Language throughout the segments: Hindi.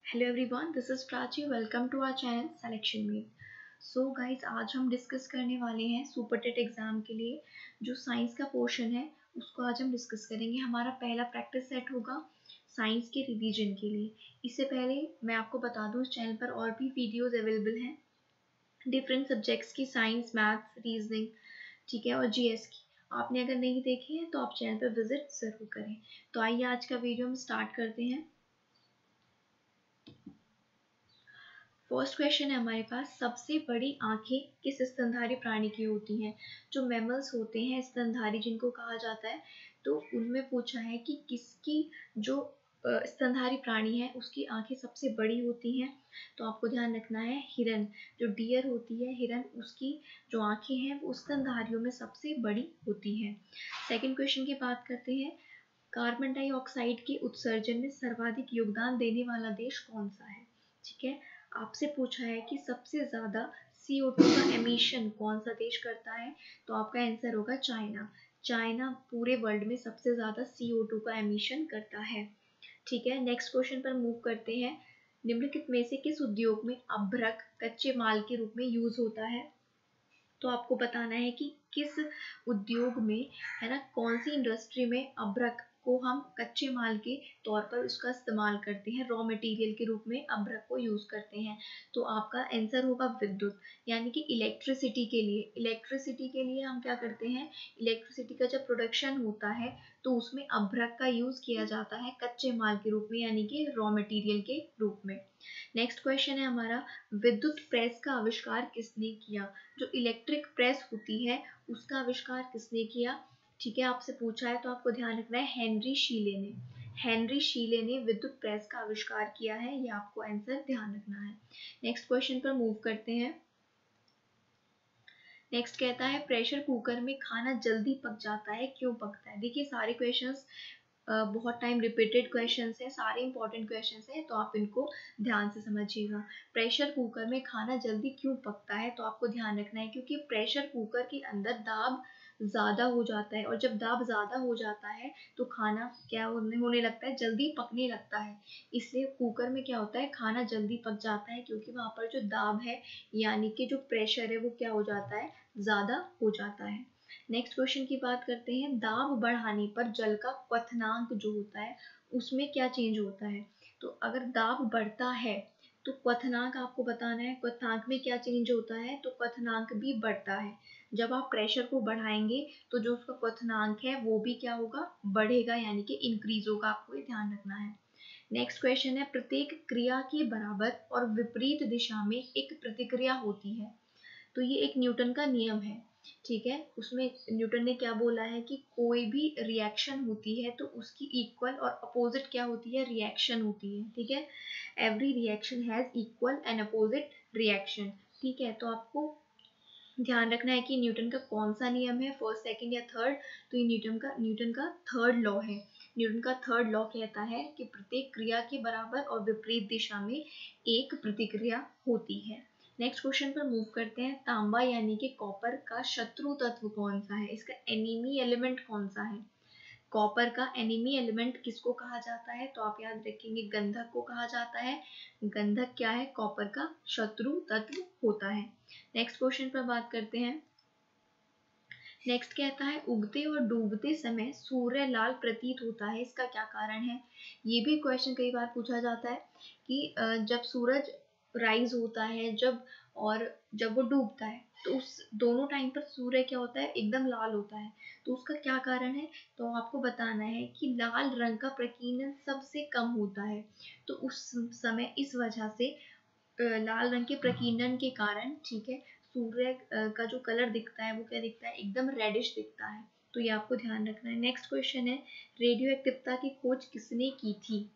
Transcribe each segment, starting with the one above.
Hello everyone, this is Prachi. Welcome to our channel selection mate. So guys, आज हम डिस्कस करने वाले हैं सुपर टेट एग्जाम के लिए जो साइंस का पोर्शन है उसको आज हम डिस्कस करेंगे। हमारा पहला प्रैक्टिस सेट होगा साइंस के रिवीजन के लिए। इससे पहले मैं आपको बता दूं, इस चैनल पर और भी वीडियोस अवेलेबल हैं डिफरेंट सब्जेक्ट्स की, साइंस, मैथ्स, रीजनिंग, ठीक है, और जीएस की। आपने अगर नहीं देखे हैं तो आप चैनल पर विजिट ज़रूर करें। तो आइए आज का वीडियो हम स्टार्ट करते हैं। फर्स्ट क्वेश्चन है हमारे पास, सबसे बड़ी आंखें किस स्तनधारी प्राणी की होती हैं? जो मैमल्स होते हैं स्तनधारी जिनको कहा जाता है, तो उनमें पूछा है कि किसकी जो स्तनधारी प्राणी है उसकी आंखें सबसे बड़ी होती हैं। तो आपको ध्यान रखना है, हिरन, जो डियर होती है हिरन, उसकी जो आंखें हैं वो स्तनधारियों में सबसे बड़ी होती हैं। सेकंड क्वेश्चन की बात करते हैं, कार्बन डाइऑक्साइड के उत्सर्जन में सर्वाधिक योगदान देने वाला देश कौन सा है? ठीक है, आपसे पूछा है कि सबसे ज्यादा CO2 का एमिशन कौन सा देश करता है, तो आपका आंसर होगा चाइना। चाइना पूरे वर्ल्ड में सबसे ज्यादा CO2 का एमिशन करता है। ठीक है, नेक्स्ट क्वेश्चन पर मूव करते हैं। निम्नलिखित में से किस उद्योग में अभ्रक कच्चे माल के रूप में यूज होता है? तो आपको बताना है कि किस उद्योग में, है ना, कौन सी इंडस्ट्री में अभ्रक को हम कच्चे माल के तौर पर उसका इस्तेमाल करते हैं, रॉ मटेरियल के रूप में अभ्रक को यूज करते हैं। तो आपका आंसर होगा विद्युत, यानी कि इलेक्ट्रिसिटी के लिए। इलेक्ट्रिसिटी के लिए हम क्या करते हैं, इलेक्ट्रिसिटी का जब प्रोडक्शन होता है तो उसमें अभ्रक का यूज किया जाता है कच्चे माल के रूप में, यानी कि रॉ मटेरियल के रूप में। नेक्स्ट क्वेश्चन है हमारा, विद्युत प्रेस का आविष्कार किसने किया? जो इलेक्ट्रिक प्रेस होती है उसका आविष्कार किसने किया? ठीक है, आपसे पूछा है तो आपको ध्यान रखना है, हेनरी शीले ने। हेनरी शीले ने विद्युत प्रेस का आविष्कार किया है, ये आपको आंसर ध्यान रखना है। नेक्स्ट क्वेश्चन पर मूव करते हैं। नेक्स्ट कहता है, प्रेशर कुकर में खाना जल्दी पक जाता है, क्यों पकता है? देखिए, सारे क्वेश्चंस बहुत टाइम रिपीटेड क्वेश्चंस हैं, सारे इंपॉर्टेंट क्वेश्चंस हैं, तो आप इनको ध्यान से समझिएगा। प्रेशर कुकर में खाना जल्दी क्यों पकता है? तो आपको ध्यान रखना है क्योंकि प्रेशर कुकर के अंदर दाब ज़्यादा हो जाता है, और जब दाब ज़्यादा हो जाता है तो खाना क्या होने लगता है, जल्दी पकने लगता है। इसलिए कुकर में क्या होता है, खाना जल्दी पक जाता है क्योंकि वहाँ पर जो दाब है, यानी कि जो प्रेशर है, वो क्या हो जाता है, ज़्यादा हो जाता है। नेक्स्ट क्वेश्चन की बात करते हैं, दाब बढ़ाने पर जल का क्वथनांक जो होता है उसमें क्या चेंज होता है? तो अगर दाब बढ़ता है तो क्वथनांक आपको बताना है, क्वथनांक में क्या चेंज होता है, तो क्वथनांक भी बढ़ता है। जब आप प्रेशर को बढ़ाएंगे तो जो उसका क्वथनांक है वो भी क्या होगा, बढ़ेगा, यानी कि इंक्रीज होगा। आपको ये ध्यान रखना है। नेक्स्ट क्वेश्चन है, प्रत्येक क्रिया के बराबर और विपरीत दिशा में एक प्रतिक्रिया होती है। तो ये एक न्यूटन का नियम है, ठीक है। उसमें न्यूटन ने क्या बोला है कि कोई भी रिएक्शन होती है तो उसकी इक्वल और अपोजिट क्या होती है, रिएक्शन होती है, ठीक है। Every reaction has equal and opposite reaction, ठीक है। तो आपको ध्यान रखना है कि न्यूटन का कौन सा नियम है, फर्स्ट, सेकंड या थर्ड। तो ये न्यूटन का थर्ड लॉ है। न्यूटन का थर्ड लॉ कहता है कि प्रत्येक क्रिया के बराबर और विपरीत दिशा में एक प्रतिक्रिया होती है। नेक्स्ट क्वेश्चन पर मूव करते हैं, तांबा यानी कि कॉपर का शत्रु तत्व कौन सा है, इसका एनिमी एलिमेंट कौन सा है? कॉपर का एनिमी एलिमेंट किसको कहा जाता है? तो आप याद रखेंगे, गंधक को कहा जाता है। गंधक क्या है, कॉपर का शत्रु तत्व होता है। नेक्स्ट क्वेश्चन पर बात करते हैं। नेक्स्ट कहता है, उगते और डूबते समय सूर्य लाल प्रतीत होता है, इसका क्या कारण है? ये भी क्वेश्चन कई बार पूछा जाता है कि जब सूरज राइज होता है, जब वो डूबता है, तो उस दोनों टाइम पर सूर्य क्या होता है, एकदम लाल होता है। तो उसका क्या कारण है? तो आपको बताना है कि लाल रंग का प्रकीर्णन सबसे कम होता है। तो उस समय इस वजह से लाल रंग के प्रकीर्णन के कारण, ठीक है, सूर्य का जो कलर दिखता है वो क्या दिखता है, एकदम रेडिश दिखता है। तो ये आपको ध्यान रखना है। नेक्स्ट क्वेश्चन है, रेडियो एक्टिवता की खोज किसने की थी?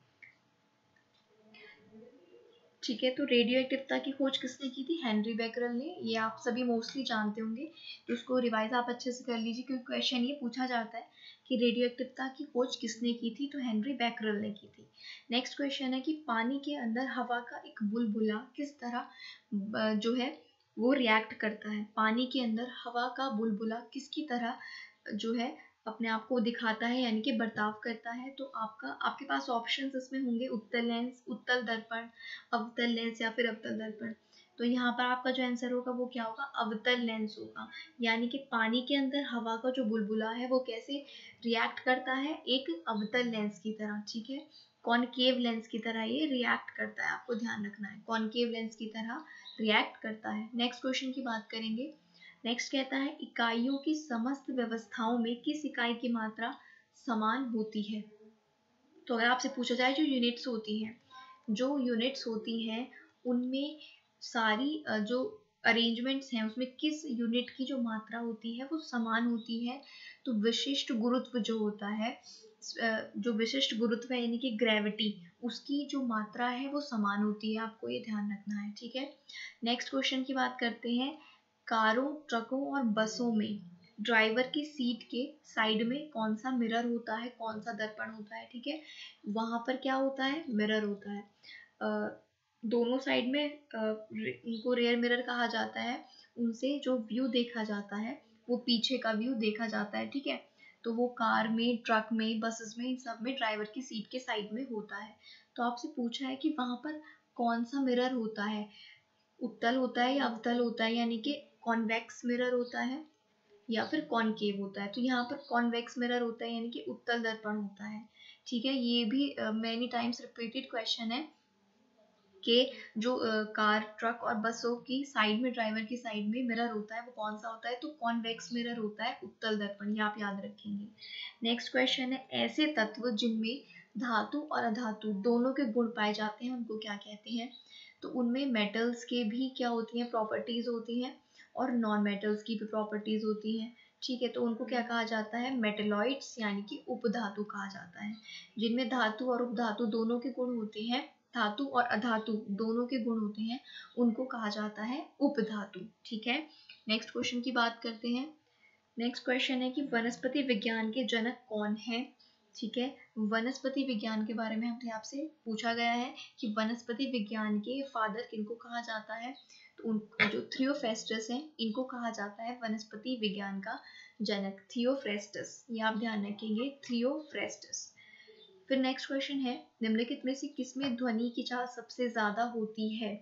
ठीक है, तो रेडियो एक्टिवता की खोज किसने की थी? हेनरी बेकरल ने। ये आप सभी मोस्टली जानते होंगे, तो उसको रिवाइज आप अच्छे से कर लीजिए क्योंकि क्वेश्चन ये पूछा जाता है कि रेडियो एक्टिवता की खोज किसने की थी, तो हेनरी बेकरल ने की थी। नेक्स्ट क्वेश्चन है कि पानी के अंदर हवा का एक बुलबुला किस तरह जो है वो रिएक्ट करता है। पानी के अंदर हवा का बुलबुला किसकी तरह जो है अपने आप को दिखाता है यानी कि बर्ताव करता है, तो आपके पास ऑप्शंस इसमें होंगे उत्तल लेंस, उत्तल दर्पण, अवतल लेंस या फिर अवतल दर्पण। तो यहाँ पर आपका जो आंसर होगा वो क्या होगा, अवतल लेंस होगा। यानी कि पानी के अंदर हवा का जो बुलबुला है वो कैसे रिएक्ट करता है, एक अवतल लेंस की तरह, ठीक है, कॉनकेव लेंस की तरह ये रिएक्ट करता है, आपको ध्यान रखना है, कॉनकेव लेंस की तरह रिएक्ट करता है। नेक्स्ट क्वेश्चन की बात करेंगे। नेक्स्ट कहता है इकाइयों की समस्त व्यवस्थाओं में किस इकाई की मात्रा समान होती है। तो अगर आपसे पूछा जाए जो यूनिट्स होती हैं उनमें सारी जो अरेंजमेंट्स हैं उसमें किस यूनिट की जो मात्रा होती है वो समान होती है, तो विशिष्ट गुरुत्व जो होता है, जो विशिष्ट गुरुत्व है यानी कि ग्रेविटी, उसकी जो मात्रा है वो समान होती है, आपको ये ध्यान रखना है, ठीक है। नेक्स्ट क्वेश्चन की बात करते हैं। कारों, ट्रकों और बसों में ड्राइवर की सीट के साइड में कौन सा मिरर होता है, कौन सा दर्पण होता है, ठीक है, वहां पर क्या होता है, मिरर होता है। दोनों साइड में उनको रेयर मिरर कहा जाता है, उनसे जो व्यू देखा जाता है वो पीछे का व्यू देखा जाता है, ठीक है। तो वो कार में, ट्रक में, बसेस में, इन सब में ड्राइवर की सीट के साइड में होता है। तो आपसे पूछा है कि वहां पर कौन सा मिरर होता है, उत्तल होता है या अवतल होता है, यानी कि कॉन्वेक्स मिरर होता है या फिर कॉनकेव होता है। तो यहाँ पर कॉन्वेक्स मिरर होता है यानी कि उत्तल दर्पण होता है, ठीक है। ये भी मैनी टाइम्स रिपीटेड क्वेश्चन है कि जो कार, ट्रक और बसों की साइड में, ड्राइवर की साइड में मिरर होता है वो कौन सा होता है, तो कॉन्वेक्स मिरर होता है, उत्तल दर्पण, ये आप याद रखेंगे। नेक्स्ट क्वेश्चन है ऐसे तत्व जिनमें धातु और अधातु दोनों के गुण पाए जाते हैं उनको क्या कहते हैं। तो उनमें मेटल्स के भी क्या होती हैं, प्रॉपर्टीज होती हैं, और नॉन मेटल्स की भी प्रॉपर्टीज होती हैं, ठीक है। तो उनको क्या कहा जाता है, मेटेलॉइड्स यानी कि उपधातु कहा जाता है। जिनमें धातु और उपधातु दोनों के गुण होते हैं, धातु और अधातु दोनों के गुण होते हैं, उनको कहा जाता है उपधातु, ठीक है। नेक्स्ट क्वेश्चन की बात करते हैं। नेक्स्ट क्वेश्चन है कि वनस्पति विज्ञान के जनक कौन है, ठीक है। वनस्पति विज्ञान के बारे में हमसे आपसे पूछा गया है कि वनस्पति विज्ञान के फादर किनको कहा जाता है, तो उन जो थियोफ्रेस्टस हैं इनको कहा जाता है वनस्पति विज्ञान का जनक, थियोफ्रेस्टस, ये आप ध्यान रखेंगे, थियोफ्रेस्टस। फिर नेक्स्ट क्वेश्चन है निम्नलिखित में से किसमें ध्वनि की चाल सबसे ज्यादा होती है।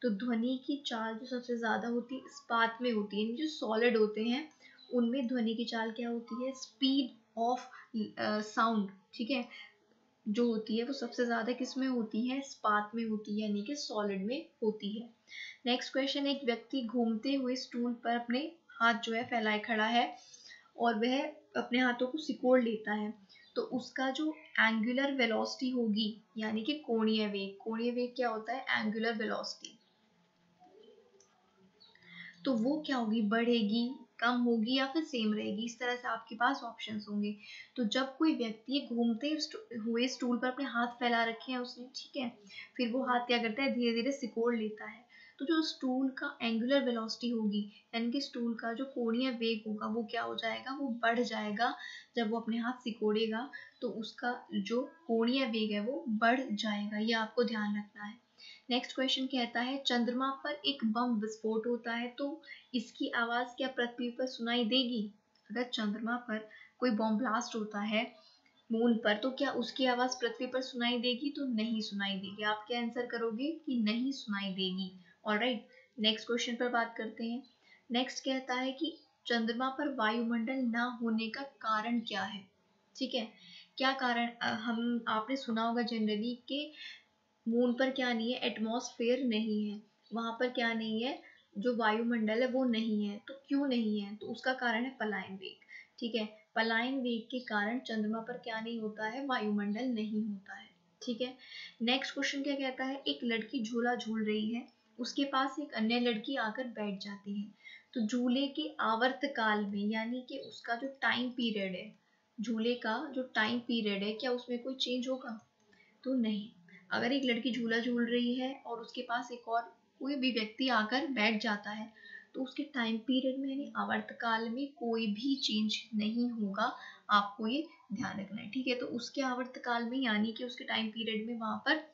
तो ध्वनि की चाल जो सबसे ज्यादा होती है इस्पात में होती है, जो सॉलिड होते हैं उनमें ध्वनि की चाल क्या होती है, स्पीड ऑफ साउंड, ठीक है, जो होती है वो सबसे ज्यादा किसमें होती है, इस्पात में होती है, यानी कि सॉलिड में होती है। नेक्स्ट क्वेश्चन, एक व्यक्ति घूमते हुए स्टूल पर अपने हाथ जो है फैलाए खड़ा है और वह अपने हाथों को सिकोड़ लेता है, तो उसका जो एंगुलर वेलोसिटी होगी, यानी कि कोणीय वेग क्या होता है, एंगुलर वेलोसिटी, तो वो क्या होगी, बढ़ेगी, कम होगी या फिर सेम रहेगी, इस तरह से आपके पास ऑप्शंस होंगे। तो जब कोई व्यक्ति घूमते हुए स्टूल पर अपने हाथ फैला रखे हैं उसने, ठीक है, फिर वो हाथ क्या करता है, धीरे धीरे सिकोड़ लेता है, तो जो स्टूल का एंगुलर वेलोसिटी होगी, यानी कि स्टूल का जो कोणीय वेग होगा वो क्या हो जाएगा, वो बढ़ जाएगा। जब वो अपने हाथ सिकोड़ेगा तो उसका जो कोणीय वेग है वो बढ़ जाएगा, ये आपको ध्यान रखना है। नेक्स्ट क्वेश्चन कहता है चंद्रमा पर एक बम विस्फोट होता है तो इसकी आवाज क्या पृथ्वी पर सुनाई देगी। अगर चंद्रमा पर कोई बम ब्लास्ट होता है मून पर, तो क्या उसकी आवाज पृथ्वी पर सुनाई देगी, तो नहीं सुनाई देगी। आप क्या आंसर करोगे कि नहीं सुनाई देगी। ऑलराइट, नेक्स्ट क्वेश्चन पर बात करते हैं। नेक्स्ट कहता है कि चंद्रमा पर वायुमंडल ना होने का कारण क्या है, ठीक है, क्या कारण, हम आपने सुना होगा जनरली कि मून पर क्या नहीं है, एटमॉस्फेयर नहीं है, वहां पर क्या नहीं है, जो वायुमंडल है वो नहीं है। तो क्यों नहीं है, तो उसका कारण है पलायन वेग, ठीक है, पलायन वेग के कारण चंद्रमा पर क्या नहीं होता है, वायुमंडल नहीं होता है, ठीक है। नेक्स्ट क्वेश्चन क्या कहता है, एक लड़की झूला झूल रही है, उसके पास एक अन्य लड़की आकर बैठ जाती है, तो झूले के आवर्त काल में, यानी कि उसका जो टाइम पीरियड है, झूले का जो टाइम पीरियड है, क्या उसमें कोई चेंज होगा, तो नहीं। अगर एक लड़की झूला झूल रही है और उसके पास एक और कोई भी व्यक्ति आकर बैठ जाता है, तो उसके टाइम पीरियड में यानी आवर्तकाल में कोई भी चेंज नहीं होगा, आपको ये ध्यान रखना है, ठीक है। तो उसके आवर्तकाल में यानी कि उसके टाइम पीरियड में वहां पर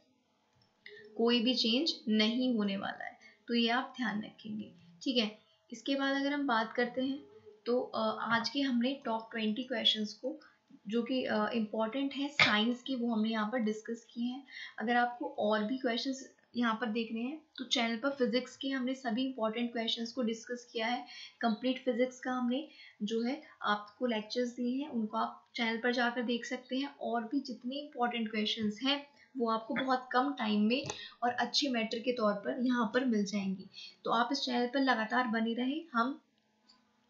कोई भी चेंज नहीं होने वाला है, तो ये आप ध्यान रखेंगे, ठीक है। इसके बाद अगर हम बात करते हैं तो आज के हमने टॉप 20 क्वेश्चंस को जो कि इम्पॉर्टेंट है साइंस की, वो हमने यहाँ पर डिस्कस किए हैं। अगर आपको और भी क्वेश्चंस यहाँ पर देखने हैं तो चैनल पर फिजिक्स के हमने सभी इंपॉर्टेंट क्वेश्चंस को डिस्कस किया है। कंप्लीट फिजिक्स का हमने जो है आपको लेक्चर्स दिए हैं, उनको आप चैनल पर जाकर देख सकते हैं। और भी जितने इंपॉर्टेंट क्वेश्चंस हैं वो आपको बहुत कम टाइम में और अच्छे मैटर के तौर पर यहाँ पर मिल जाएंगी। तो आप इस चैनल पर लगातार बने रहें। हम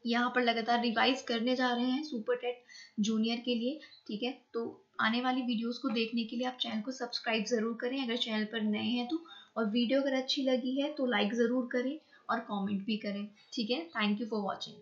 यहाँ पर लगातार रिवाइज करने जा रहे हैं सुपर टेट जूनियर के लिए, ठीक है। तो आने वाली वीडियोस को देखने के लिए आप चैनल को सब्सक्राइब ज़रूर करें अगर चैनल पर नए हैं तो। और वीडियो अगर अच्छी लगी है तो लाइक ज़रूर करें और कमेंट भी करें, ठीक है। Thank you for watching.